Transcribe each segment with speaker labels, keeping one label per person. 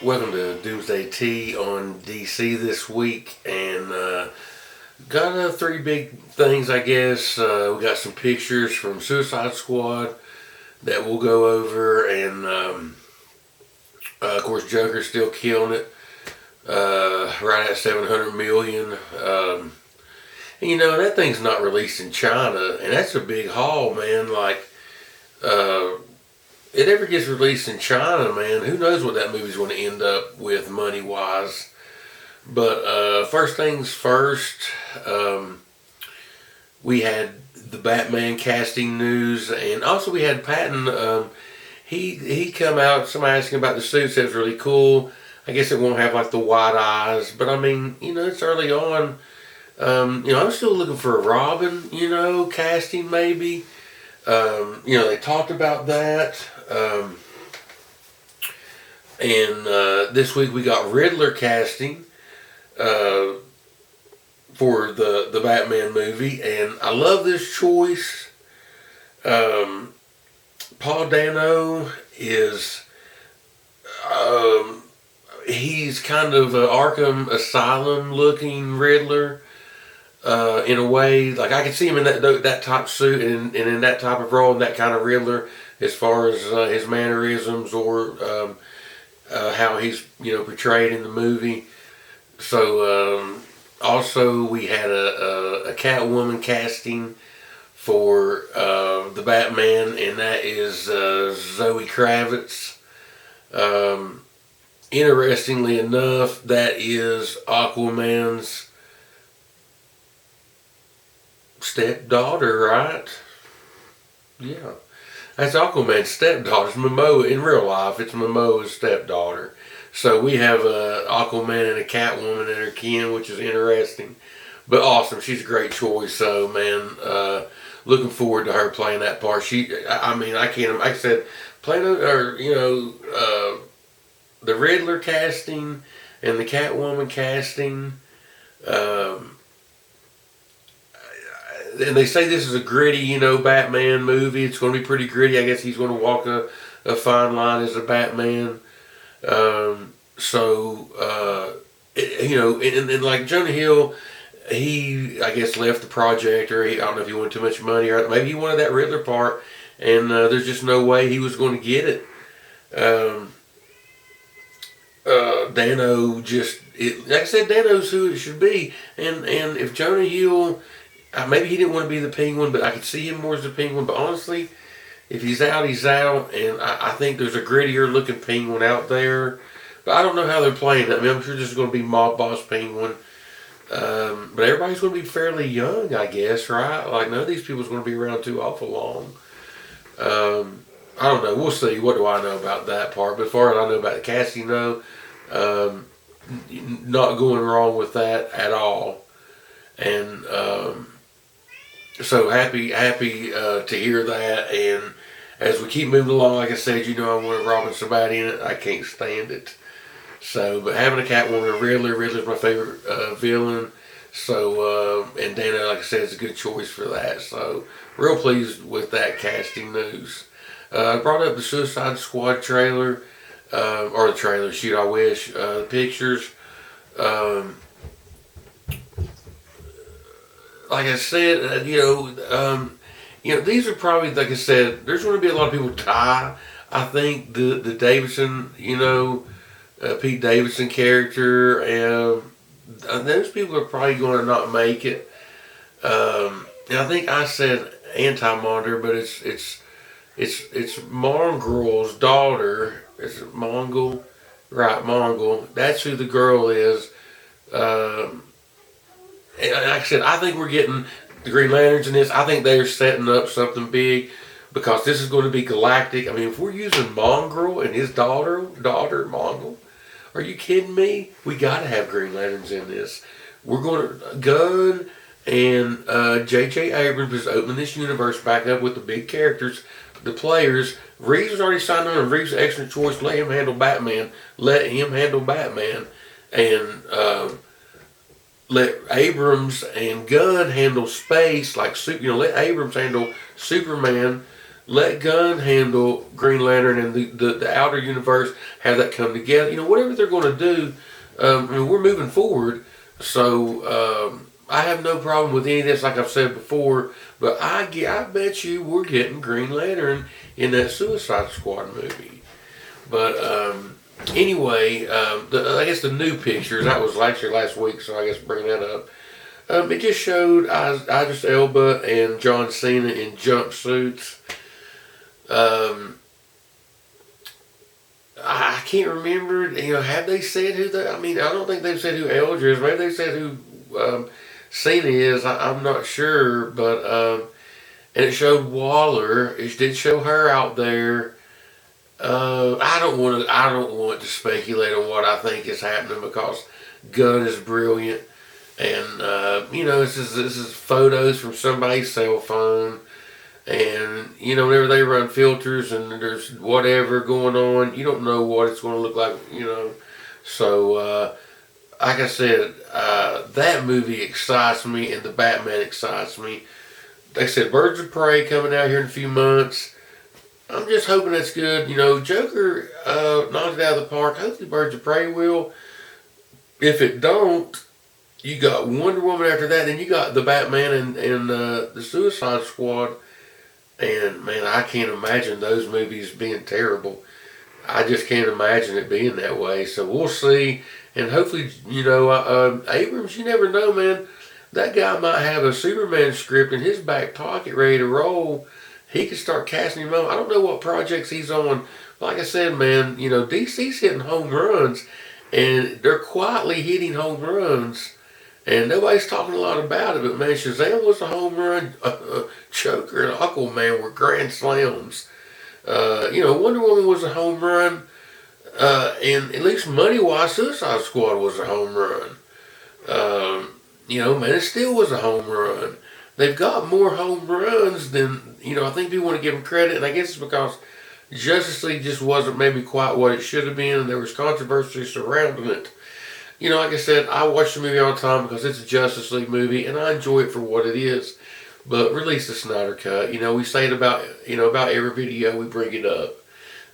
Speaker 1: Welcome to Doomsday T on DC this week, and got three big things, I guess. We got some pictures from Suicide Squad that we'll go over, and of course, Joker's still killing it, right at 700 million. And that thing's not released in China, and that's a big haul, man. Like, it ever gets released in China, man, who knows what that movie's going to end up with money-wise. But first things first, we had the Batman casting news, and also we had Patton. He come out, somebody asked him about the suit, said it's really cool. I guess it won't have like the wide eyes, but I mean, it's early on. I'm still looking for a Robin, casting maybe. They talked about that. And this week we got Riddler casting for the Batman movie, and I love this choice. Paul Dano is he's kind of an Arkham Asylum looking Riddler. In a way, like I can see him in that type suit and in that type of role and that kind of Riddler, as far as his mannerisms or how he's portrayed in the movie. So also we had a Catwoman casting for the Batman, and that is Zoe Kravitz. Interestingly enough, that is Aquaman's stepdaughter, right? Yeah. That's Aquaman's stepdaughter. It's Momoa. In real life, it's Momoa's stepdaughter. So we have Aquaman and a Catwoman and her kin, which is interesting. But awesome. She's a great choice. So, man, looking forward to her playing that part. I can't, like I said, playing, the Riddler casting and the Catwoman casting, and they say this is a gritty, Batman movie. It's going to be pretty gritty. I guess he's going to walk a fine line as a Batman. And like Jonah Hill, he, I guess, left the project, or I don't know if he wanted too much money, or maybe he wanted that Riddler part, and there's just no way he was going to get it. Dano like I said, Dano's who it should be, and if Jonah Hill, maybe he didn't want to be the Penguin, but I could see him more as the Penguin. But honestly, if he's out, he's out. And I think there's a grittier looking Penguin out there. But I don't know how they're playing it. I mean, I'm sure this is going to be Mob Boss Penguin. But everybody's going to be fairly young, I guess, right? Like, none of these people's going to be around too awful long. I don't know. We'll see. What do I know about that part? But as far as I know about the casting, not going wrong with that at all. And so happy to hear that. And as we keep moving along, like I said, I want a Robin somebody in it. I can't stand it. So, but having a Catwoman and Riddler's my favorite villain. So, and Dana, like I said, is a good choice for that. So, real pleased with that casting news. I brought up the Suicide Squad trailer, or the trailer, I wish, the pictures. Like I said, these are probably, like I said, there's going to be a lot of people die. I think the Davidson, Pete Davidson character, and those people are probably going to not make it. And I think I said Anti-Monitor, but it's Mongrel's daughter. Is it Mongol? Right, Mongol. That's who the girl is. And like I said, I think we're getting the Green Lanterns in this. I think they're setting up something big, because this is going to be galactic. I mean, if we're using Mongrel and his daughter Mongol, are you kidding me? We got to have Green Lanterns in this. We're going to Gunn and J.J. Abrams is opening this universe back up with the big characters, the players. Reeves was already signed on, and Reeves is an excellent choice. Let him handle Batman. And let Abrams and Gunn handle space, let Abrams handle Superman, let Gunn handle Green Lantern and the outer universe, have that come together. Whatever they're going to do, we're moving forward. So I have no problem with any of this, like I've said before. But I bet you we're getting Green Lantern in that Suicide Squad movie. But anyway, I guess the new pictures, that was actually last week, so I guess bring that up. It just showed Idris Elba and John Cena in jumpsuits. I can't remember. Have they said who they? I don't think they've said who Elger is. Maybe they said who Cena is. I'm not sure, but and it showed Waller. It did show her out there. I don't want to speculate on what I think is happening because Gunn is brilliant, and this is photos from somebody's cell phone. And, whenever they run filters and there's whatever going on, you don't know what it's going to look like, So, like I said, that movie excites me and the Batman excites me. They said Birds of Prey coming out here in a few months. I'm just hoping that's good. Joker knocked it out of the park. Hopefully Birds of Prey will. If it don't, you got Wonder Woman after that. Then you got the Batman and the Suicide Squad. And, man, I can't imagine those movies being terrible. I just can't imagine it being that way. So we'll see. And hopefully, Abrams, you never know, man. That guy might have a Superman script in his back pocket ready to roll. He could start casting him on. I don't know what projects he's on. Like I said, man, DC's hitting home runs. And they're quietly hitting home runs. And nobody's talking a lot about it, but man, Shazam was a home run. Joker and Aquaman were grand slams. Wonder Woman was a home run. And at least money-wise, Suicide Squad was a home run. Man of Steel was a home run. They've got more home runs than, I think people want to give them credit. And I guess it's because Justice League just wasn't maybe quite what it should have been. And there was controversy surrounding it. Like I said, I watch the movie all the time because it's a Justice League movie, and I enjoy it for what it is. But release the Snyder Cut. We say it about every video we bring it up.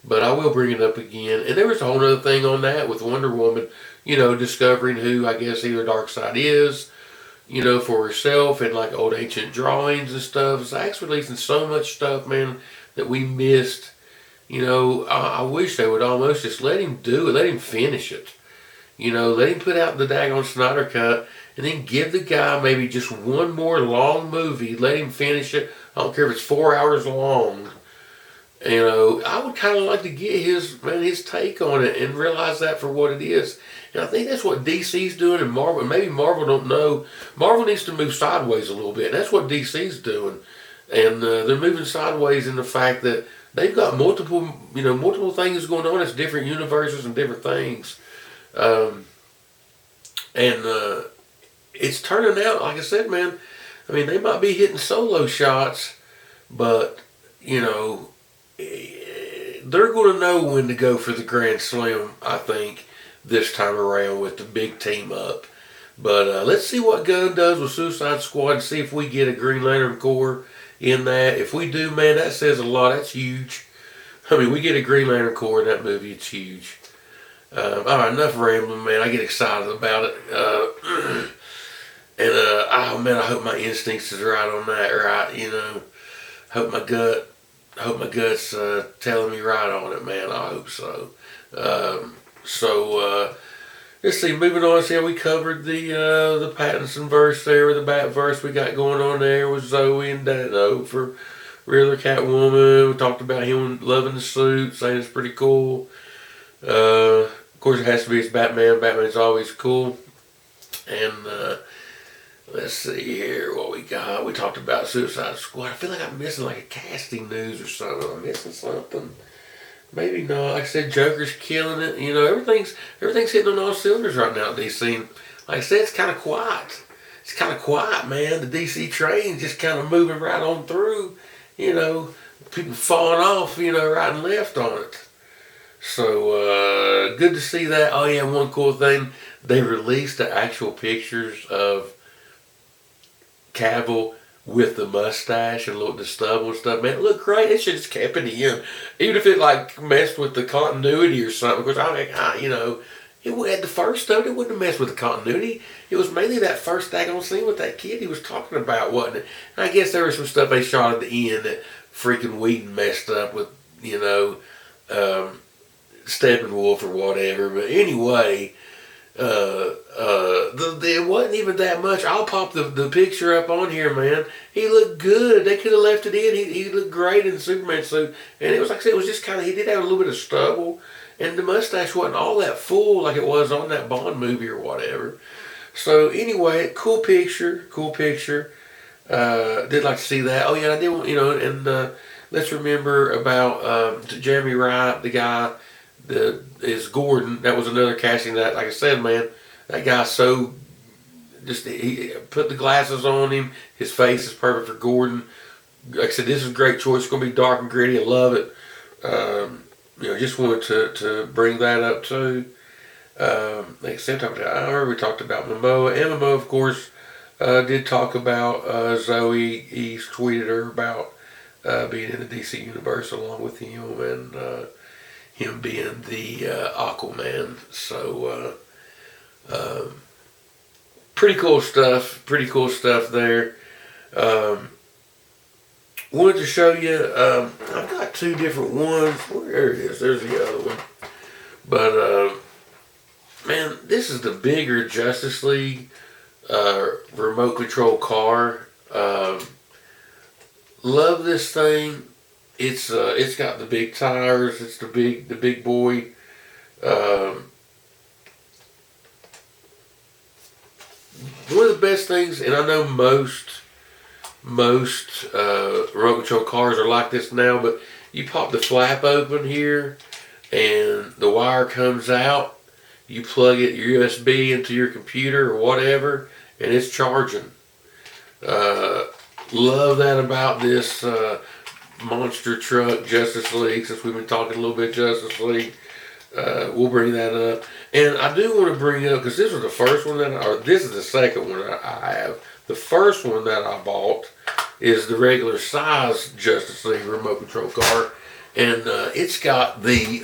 Speaker 1: But I will bring it up again. And there was a whole other thing on that with Wonder Woman, discovering who, I guess, either Darkseid is, for herself, and like old ancient drawings and stuff. Zach's releasing so much stuff, man, that we missed. I wish they would almost just let him do it, let him finish it. Let him put out the daggone Snyder Cut and then give the guy maybe just one more long movie. Let him finish it. I don't care if it's 4 hours long. I would kind of like to get his take on it and realize that for what it is. And I think that's what DC's doing and Marvel. And maybe Marvel don't know. Marvel needs to move sideways a little bit. And that's what DC's doing. And they're moving sideways in the fact that they've got multiple things going on. It's different universes and different things. It's turning out, like I said, man, they might be hitting solo shots, but, they're going to know when to go for the Grand Slam, I think, this time around with the big team up. But let's see what Gunn does with Suicide Squad and see if we get a Green Lantern Corps in that. If we do, man, that says a lot. That's huge. We get a Green Lantern Corps in that movie. It's huge. Alright, enough rambling, man. I get excited about it. Oh man, I hope my instincts is right on that, right? Hope my gut's telling me right on it, man. I hope so. Let's see, moving on, see how we covered the Pattinson verse there, with the Bat verse we got going on there with Zoe and Dano for Riddler, Catwoman. We talked about him loving the suit, saying it's pretty cool. Of course, it has to be his Batman. Batman's always cool. And let's see here what we got. We talked about Suicide Squad. I feel like I'm missing like a casting news or something. I'm missing something. Maybe not. Like I said, Joker's killing it. Everything's hitting on all cylinders right now at DC. Like I said, it's kind of quiet. It's kind of quiet, man. The DC train's just kind of moving right on through. People falling off, right and left on it. So, good to see that. Oh yeah, one cool thing, they released the actual pictures of Cavill with the mustache and the stubble and stuff. Man, it looked great. It should just kept it in, even if it like messed with the continuity or something. Because it had the first stuff. It wouldn't have messed with the continuity. It was mainly that first daggone scene with that kid he was talking about, wasn't it? And I guess there was some stuff they shot at the end that freaking Whedon messed up with, Steppenwolf or whatever. But anyway, it wasn't even that much. I'll pop the picture up on here, man. He looked good. They could have left it in. He looked great in the Superman suit. And it was like I said, it was just kind of, he did have a little bit of stubble. And the mustache wasn't all that full like it was on that Bond movie or whatever. So anyway, cool picture. Did like to see that. Oh yeah, I did, and let's remember about Jeremy Wright, the guy that is Gordon. That was another casting that, like I said, man, that guy he put the glasses on him. His face is perfect for Gordon. Like I said, this is a great choice. It's going to be dark and gritty. I love it. Just wanted to bring that up too. Like I said, I already talked about Momoa. And Momoa, of course, did talk about Zoe. He tweeted her about being in the DC universe along with him and him being the Aquaman. So pretty cool stuff. Pretty cool stuff there. Wanted to show you, I've got two different ones. There it is. There's the other one. But, man, this is the bigger Justice League remote control car. Love this thing. It's got the big tires. It's the big boy. One of the best things, and I know most remote control cars are like this now, but you pop the flap open here and the wire comes out, you plug it, your USB into your computer or whatever, and it's charging. Love that about this monster truck Justice League. Since we've been talking a little bit Justice League, we'll bring that up. And I do want to bring up, because this was the first one this is the second one I have. The first one that I bought is the regular size Justice League remote control car, and it's got the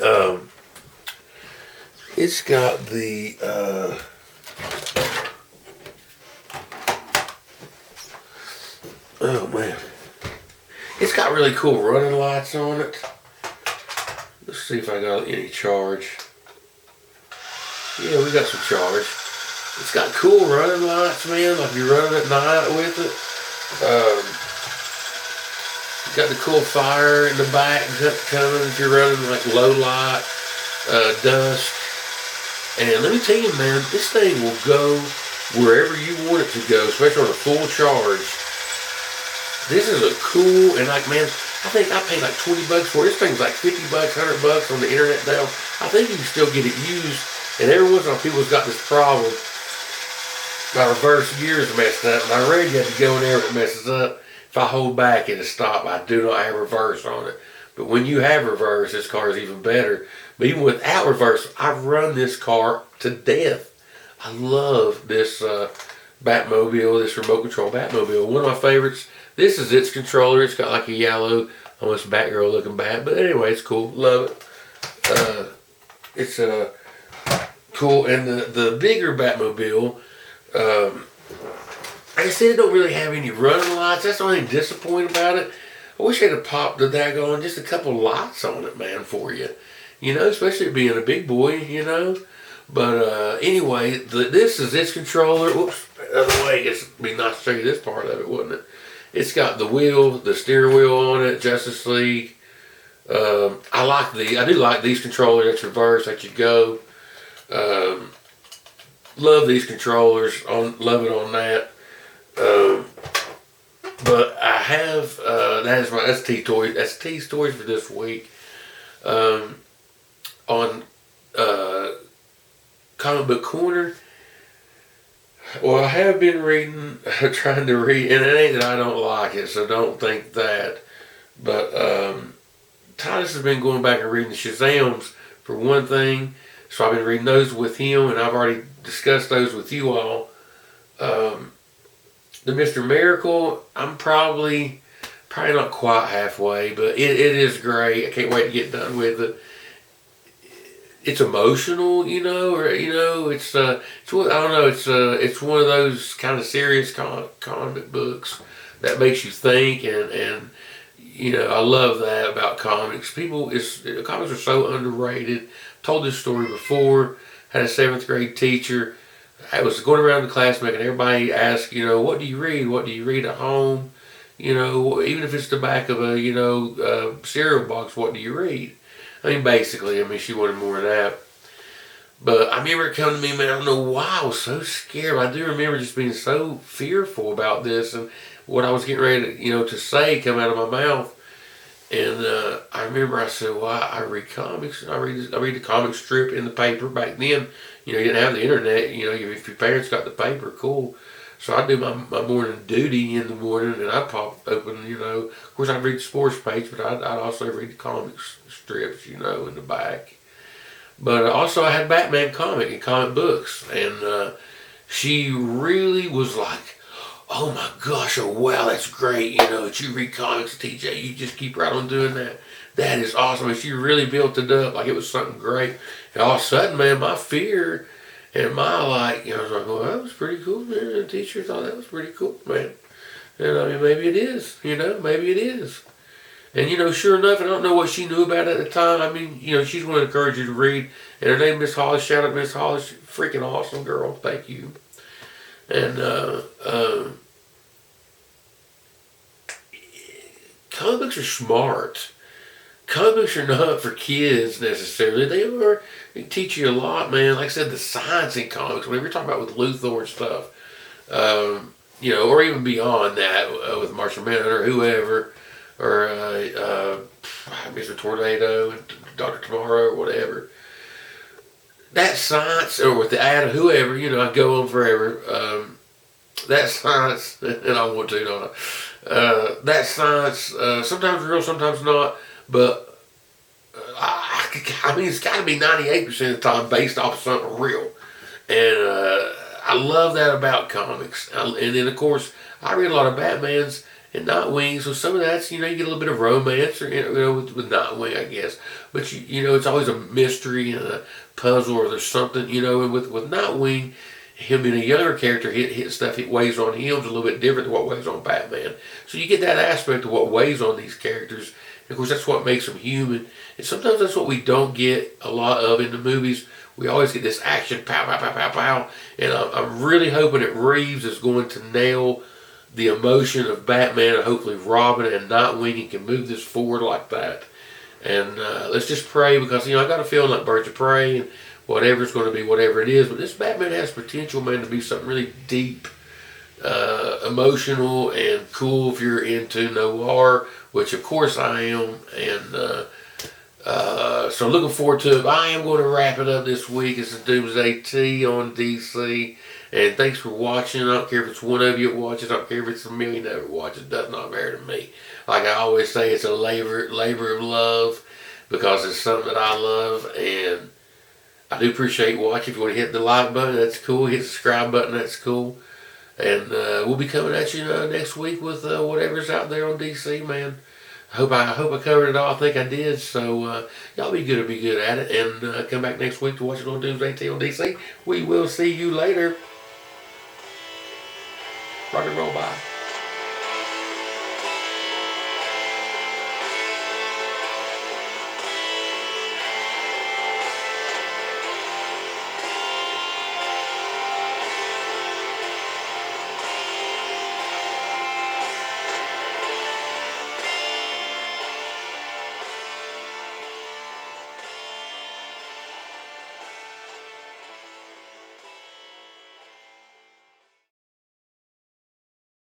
Speaker 1: oh man, it's got really cool running lights on it. Let's see if I got any charge. Yeah, we got some charge. It's got cool running lights, man, like you're running at night with it. It's got the cool fire in the back coming if you're running like low light, dusk. And let me tell you, man, this thing will go wherever you want it to go, especially on a full charge. This is a cool, and like, man, I think I paid like $20 for it. This thing's like $50, $100 on the internet now. I think you can still get it used. And every once in a while, people's got this problem. My reverse gear is messed up, and I read you have to go in there if it messes up. If I hold back, it'll stop. I do not have reverse on it. But when you have reverse, this car is even better. But even without reverse, I've run this car to death. I love this Batmobile, this remote control Batmobile. One of my favorites. This is its controller. It's got like a yellow, almost Batgirl looking bat. But anyway, it's cool. Love it. It's cool. And the bigger Batmobile, like I said, it don't really have any running lights. That's the only thing disappointing about it. I wish they'd have popped the daggone just a couple lights on it, man, for you. Especially being a big boy, But anyway, this is its controller. Whoops, other way. It'd be nice to show you this part of it, wouldn't it? It's got the steering wheel on it, Justice League. I do like these controllers. That's reverse, that you go. Love these controllers. Love it on that. But I have that's T toys. That's T's toys for this week. On Comic Book Corner. Well, I have been trying to read, and it ain't that I don't like it, so don't think that. But Titus has been going back and reading the Shazams for one thing, so I've been reading those with him, and I've already discussed those with you all. The Mr. Miracle, I'm probably not quite halfway, but it is great. I can't wait to get done with it. It's emotional, it's I don't know, it's one of those kind of serious comic books that makes you think, and I love that about comics. Comics are so underrated. Told this story before. Had a 7th grade teacher. I was going around the class making everybody ask, what do you read? What do you read at home? Even if it's the back of a cereal box, what do you read? Basically, she wanted more of that. But I remember it coming to me, man, I don't know why I was so scared. But I do remember just being so fearful about this and what I was getting ready to say come out of my mouth. And I remember I said, well, I read comics. I read the comic strip in the paper. Back then, you didn't have the internet. If your parents got the paper, cool. So I'd do my morning duty in the morning, and I'd pop open, of course I'd read the sports page, but I'd also read the comics strips, in the back. But also I had Batman comic and comic books, and she really was like, oh my gosh, oh wow, that's great, that you read comics, TJ, you just keep right on doing that. That is awesome. And she really built it up like it was something great. And all of a sudden, man, my fear and my I was like, well, that was pretty cool, man. The teacher thought that was pretty cool, man. And maybe it is, maybe it is. And sure enough, I don't know what she knew about it at the time. She's going to encourage you to read. And her name Miss Hollis. Shout out Miss Hollis. Freaking awesome girl. Thank you. And comic books are smart. Comic books are not for kids necessarily. They teach you a lot, man. Like I said, the science in comics, whenever you're talking about with Luthor and stuff, or even beyond that, with Martian Manhunter or whoever, or Mr. Tornado and Dr. Tomorrow or whatever. That science, or with the ad of whoever, I go on forever. That science, and I want to, don't I? That science, sometimes real, sometimes not, but it's got to be 98% of the time based off of something real. And I love that about comics. And then, of course, I read a lot of Batmans and Nightwing, so some of that's, you get a little bit of romance, or, with Nightwing, I guess. But, it's always a mystery and a puzzle, or there's something, and with Nightwing, him being a younger character, hit stuff it weighs on him is a little bit different than what weighs on Batman. So you get that aspect of what weighs on these characters. And of course, that's what makes them human. And sometimes that's what we don't get a lot of in the movies. We always get this action, pow, pow, pow, pow, pow. And I'm really hoping that Reeves is going to nail the emotion of Batman, and hopefully Robin and Nightwing can move this forward like that. And let's just pray, because, I got a feeling like Birds of Prey and whatever's going to be, whatever it is. But this Batman has potential, man, to be something really deep, emotional, and cool if you're into noir, which of course I am. And so looking forward to it. I am going to wrap it up this week. It's the Doomsday T on DC. And thanks for watching. I don't care if it's one of you that watches. I don't care if it's a million that watches. It does not matter to me. Like I always say, it's a labor of love, because it's something that I love. And I do appreciate watching. If you want to hit the like button, that's cool. Hit the subscribe button, that's cool. And we'll be coming at you next week with whatever's out there on DC, man. I hope I covered it all. I think I did. So y'all be good at it. And come back next week to watch it on Doomsday T on DC. We will see you later. Rock and roll, bye.